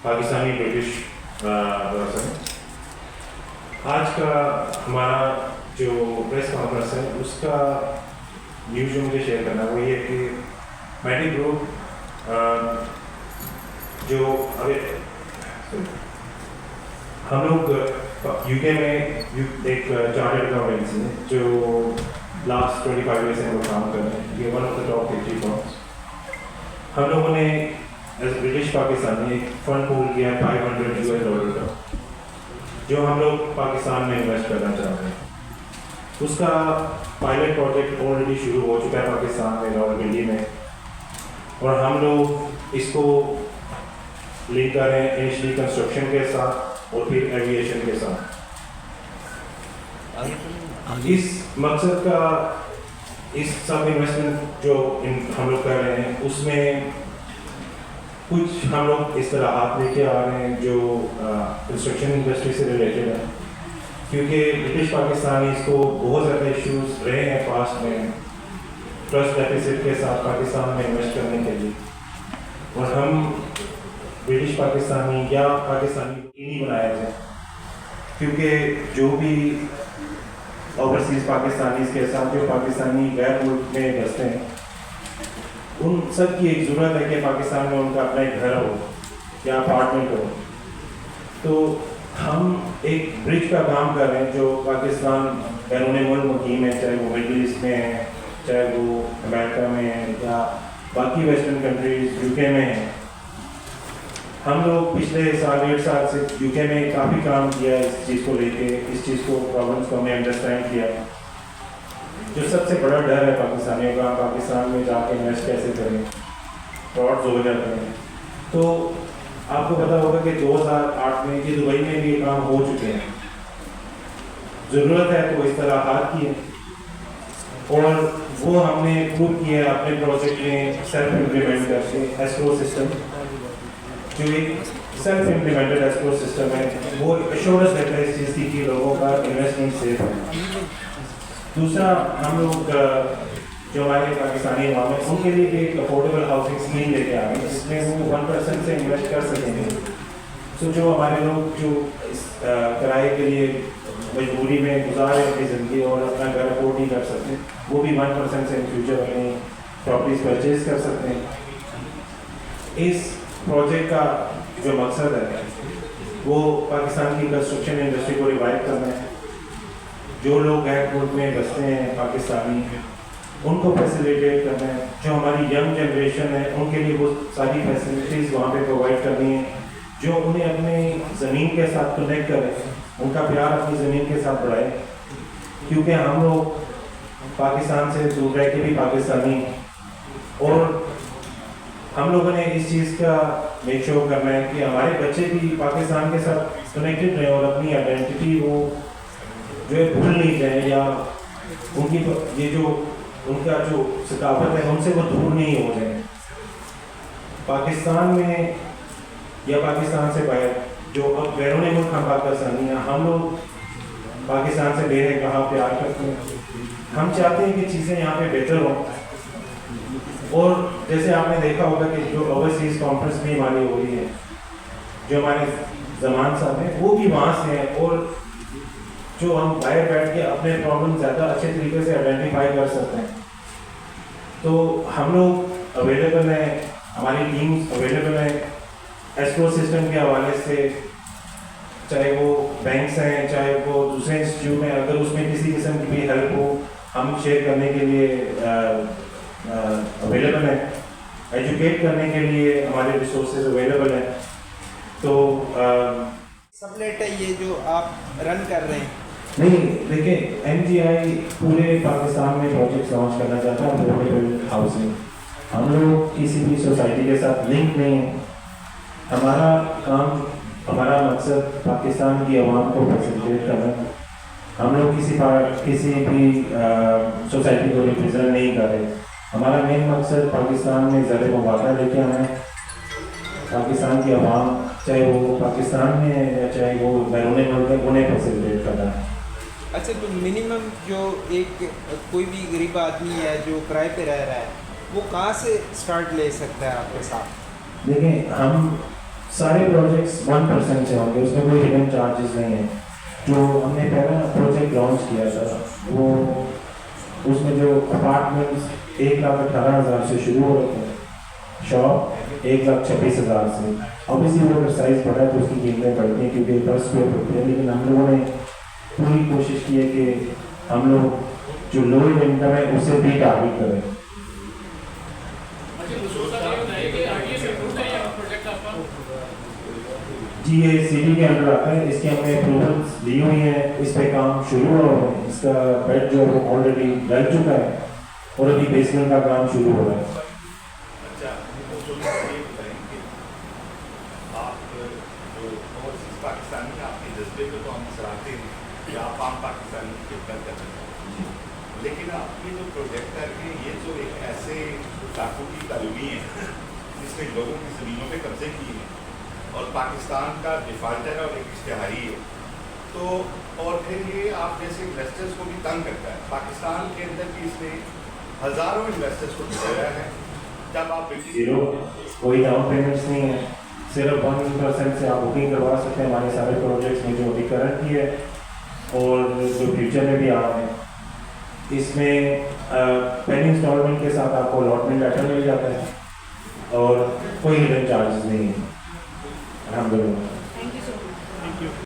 Pakistani British person. آج کا ہمارا جو پریس کانفرنس ہے اس کا نیوز جو مجھے شیئر کرنا ہے وہ یہ کہ میٹی گروپ جو ہم لوگ یو کے میں ایک چارٹرڈ اکاؤنٹنسی ہے جو لاسٹ 25 ایئر سے ہم لوگ کام کر رہے ہیں. یہ one of the top 50 firms. ہم لوگوں نے ایز برٹش پاکستانی ایک فنڈ پول کیا $500 کا جو ہم لوگ پاکستان میں انویسٹ کرنا چاہتے ہیں. اس کا پائلٹ پروجیکٹ آلریڈی شروع ہو چکا ہے پاکستان میں راولپنڈی میں, اور ہم لوگ اس کو لنک کر رہے ہیں انیشلی کنسٹرکشن کے ساتھ اور پھر ایویشن کے ساتھ. اس مقصد کا اس سب انویسٹمنٹ جو ہم لوگ کر رہے ہیں اس میں کچھ ہم لوگ اصطلاحات لے کے آ رہے ہیں جو کنسٹرکشن انڈسٹری سے ریلیٹڈ ہے, کیونکہ برٹش پاکستانیز کو بہت زیادہ ایشوز رہے ہیں پاسٹ میں ٹرسٹ ڈیفیسٹ کے ساتھ پاکستان میں انویسٹ کرنے کے لیے. اور ہم برٹش پاکستانی یا پاکستانی نہیں بنایا جائے, کیونکہ جو بھی اوورسیز پاکستانیز کے ساتھ جو پاکستانی غیر ملک میں بستے ہیں ان سب کی ایک ضرورت ہے کہ پاکستان میں ان کا اپنا ایک گھر ہو یا اپارٹمنٹ ہو. تو ہم ایک برج کا کام کر رہے ہیں جو پاکستان بیرون ملک مقیم ہے, چاہے وہ مڈل ایسٹ میں ہے, چاہے وہ امریکہ میں ہے یا باقی ویسٹرن کنٹریز یو کے میں ہیں. ہم لوگ پچھلے سال 1.5 سال سے یو کے میں کافی کام کیا ہے اس چیز کو لے کے, اس چیز کو پرابلمس کو ہم نے انڈرسٹینڈ کیا. جو سب سے بڑا ڈر ہے پاکستانیوں کا, پاکستان میں جا کے انویسٹ کیسے کریں, فراڈز ہو جاتے ہیں. تو آپ کو پتا ہوگا کہ 2008 میں یہ دبئی میں بھی یہ کام ہو چکے ہیں. ضرورت ہے تو اصطلاحات کی ہے, اور وہ ہم نے پروو کیا ہے اپنے پروجیکٹ میں سیلف امپلیمنٹ کر کے. ایسکرو سسٹم جو ایک سیلف امپلیمنٹڈ ایسکرو سسٹم ہے وہ ایشورنس دیتا ہے اس چیز کی کہ لوگوں کا انویسٹمنٹ سیف ہے. دوسرا ہم لوگ جو ہمارے پاکستانی عوام ہیں ان کے لیے بھی ایک افورڈیبل ہاؤسنگ اسکیم لے کے آ گئے جس میں وہ 1% سے انویسٹ کر سکیں گے. تو جو ہمارے لوگ جو کرائے کے لیے مجبوری میں گزار رہے اپنی زندگی اور اپنا گھر افورڈ نہیں کر سکتے, وہ بھی 1% سے ان فیوچر اپنی پراپرٹیز پرچیز کر سکتے ہیں. اس پروجیکٹ کا جو مقصد ہے وہ پاکستان کی کنسٹرکشن انڈسٹری کو ریوائو کرنا ہے. جو لوگ غیر ملک میں بستے ہیں پاکستانی ان کو فیسیلیٹیٹ کرنا ہے. جو ہماری ینگ جنریشن ہے ان کے لیے وہ ساری فیسلٹیز وہاں پہ پرووائڈ کرنی ہے جو انہیں اپنی زمین کے ساتھ کنیکٹ کرے, ان کا پیار اپنی زمین کے ساتھ بڑھائے. کیونکہ ہم لوگ پاکستان سے دور رہ کے بھی پاکستانی, اور ہم لوگوں نے اس چیز کا میک شور کرنا ہے کہ ہمارے بچے بھی پاکستان کے ساتھ کنیکٹڈ رہیں اور اپنی آئیڈینٹی وہ جو ہے بھول نہیں جائیں, یا ان کی یہ جو ان کا جو ثقافت ہے ان سے وہ دور نہیں ہو جائیں. پاکستان میں یا پاکستان سے باہر جو اب بیرون ملک ہم پاکستانی ہیں, ہم لوگ پاکستان سے بے کہاں پیار کرتے ہیں. ہم چاہتے ہیں کہ چیزیں یہاں پہ بہتر ہوں. اور جیسے آپ نے دیکھا ہوگا کہ جو اوورسیز کانفرنس بھی ہماری ہو رہی ہے, جو ہمارے زمان صاحب ہیں وہ بھی وہاں سے ہیں, اور جو ہم باہر بیٹھ کے اپنے پرابلم زیادہ اچھے طریقے سے آئیڈینٹیفائی کر سکتے ہیں. تو ہم لوگ اویلیبل ہیں, ہماری ٹیمز اویلیبل ہیں ایسکرو سسٹم کے حوالے سے, چاہے وہ بینکس ہیں چاہے وہ دوسرے انسٹیٹیوٹ ہیں. اگر اس میں کسی قسم کی بھی ہیلپ ہو ہم شیئر کرنے کے لیے اویلیبل ہیں. ایجوکیٹ کرنے کے لیے ہمارے ریسورسز اویلیبل ہیں. تو سب لیٹ ہے یہ جو آپ رن کر رہے ہیں. نہیں دیکھیں, این جی آئی پورے پاکستان میں پروجیکٹ لانچ کرنا چاہتا ہے افورڈیبل ہاؤسنگ. ہم لوگ کسی بھی سوسائٹی کے ساتھ لنک نہیں ہیں. ہمارا کام, ہمارا مقصد پاکستان کی عوام کو فیسیلیٹیٹ کرنا ہے. ہم لوگ کسی بھی سوسائٹی کو ریپرزینٹ نہیں کر رہے. ہمارا مین مقصد پاکستان میں زر مبادلہ لے کے آنا ہے. پاکستان کی عوام چاہے وہ پاکستان میں ہے یا چاہے وہ بیرون ملک ہے انہیں فیسیلیٹیٹ کرنا ہے. اچھا, تو منیمم جو ایک کوئی بھی غریب آدمی ہے جو کرائے پہ رہ رہا ہے وہ کہاں سے اسٹارٹ لے سکتا ہے آپ کے ساتھ؟ دیکھیں, ہم سارے پروجیکٹس 1% سے ہوں گے, اس میں کوئی ہڈن چارجز نہیں ہیں. جو ہم نے پہلا پروجیکٹ لانچ کیا تھا وہ اس میں جو اپارٹمنٹس 1,18,000 سے شروع ہو رہے تھے, شاپ 1,26,000 سے. اوبیسلی وہ اگر سائز بڑھا ہے تو اس کی قیمتیں بڑھتی ہیں کیونکہ 10 اسکوائر فٹ ہے, لیکن ہم لوگوں نے پوری کوشش کی ہے کہ ہم لوگ جو لوئر انکم ہے اسے بھی ٹارگیٹ کریں. جی یہ سٹی کے اندر آتا ہے, اس کی ہم نے اپروولس لی ہوئی ہیں, اس پہ کام شروع ہوا ہے. اس کا بیڈ جو ہے وہ آلریڈی ڈل چکا ہے اور ابھی بیسمنٹ کا کام شروع ہو رہا ہے. پاکستانی آپ کے جذبے کو تو ہم سراہتے ہیں کہ آپ عام پاکستانی کی خدمت کرنا چاہتے ہیں, لیکن آپ کے جو پروجیکٹر ہیں یہ جو ایک ایسے علاقوں کی تعلیمی ہے جس نے لوگوں کی زمینوں پہ قبضے کیے ہیں اور پاکستان کا ڈیفالٹر اور ایک اشتہاری ہے, تو اور پھر یہ آپ جیسے انویسٹرز کو بھی تنگ کرتا ہے. پاکستان کے اندر بھی اس نے ہزاروں انویسٹرز کو بھیجا ہے. جب آپ زیرو کوئی ڈاؤن پیمنٹس نہیں ہے, صرف 1% سے آپ بکنگ کروا سکتے ہیں ہمارے سارے پروجیکٹس میں جو ابھی کرنٹ کی ہے اور جو فیوچر میں بھی آ رہے ہیں. اس میں پہلی انسٹالمنٹ کے ساتھ آپ کو الاٹمنٹ لیٹر مل جاتا ہے اور کوئی ہڈن چارجز نہیں ہے. الحمد للہ.